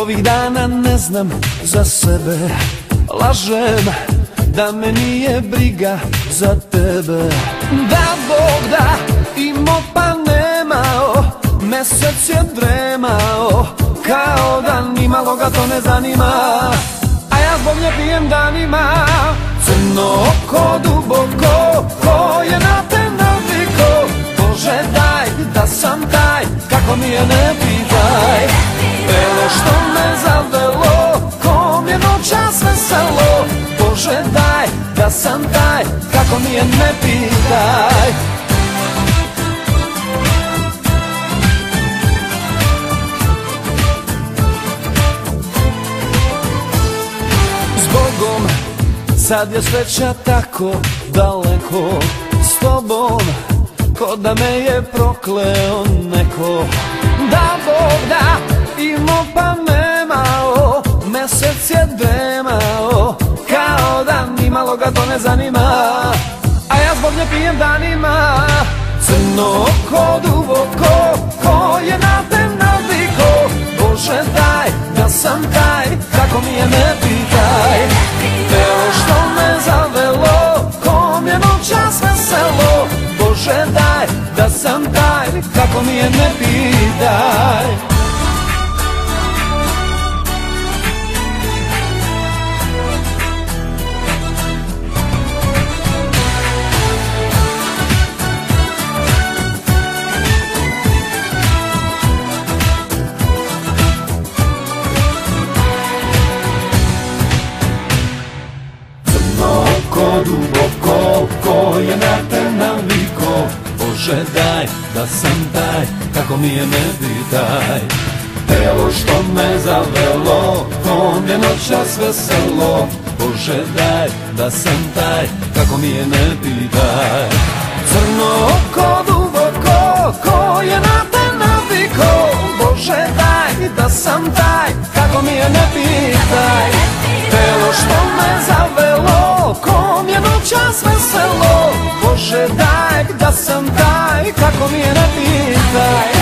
Ovih dana ne znam za sebe, lažem da me nije briga za tebe. Da Bog da, imao pa nemao, mesec je dremao, kao da nimalo ga to ne zanima, a ja zbog nje pijem danima. Crno oko duboko, ko je na te naviko, Bože daj da sam taj, kako mi je ne pitaj. Telo što me zavelo, kom je noćas veselo, Bože daj da sam taj, kako mi je ne pitaj. Zbogom, sad je sreća tako daleko, s tobom, ko da me je prokleo neko. Da Bog da, imao pa nemao, mesec je dremao, kao da nimalo ga to ne zanima, a ja zbog nje pijem danima. Crno oko duboko, ko je na te naviko, Bože daj da sam taj, kako mi je ne pitaj. Telo što me zavelo, kom je noćas veselo, Bože daj da sam taj, kako mi je ne pitaj. Duboko, ko je na te naviko, Bože daj da sam taj, kako mi je ne pitaj. Telo što me zavelo, kom je noćas veselo, Bože daj da sam taj, kako mi je ne pitaj. Crno oko duboko, ko je na te naviko, Bože daj da sam taj, kako mi je ne pitaj. Telo što me zavelo, kom je noćas veselo, Bože daj da sam taj, kako mi je ne pitaj.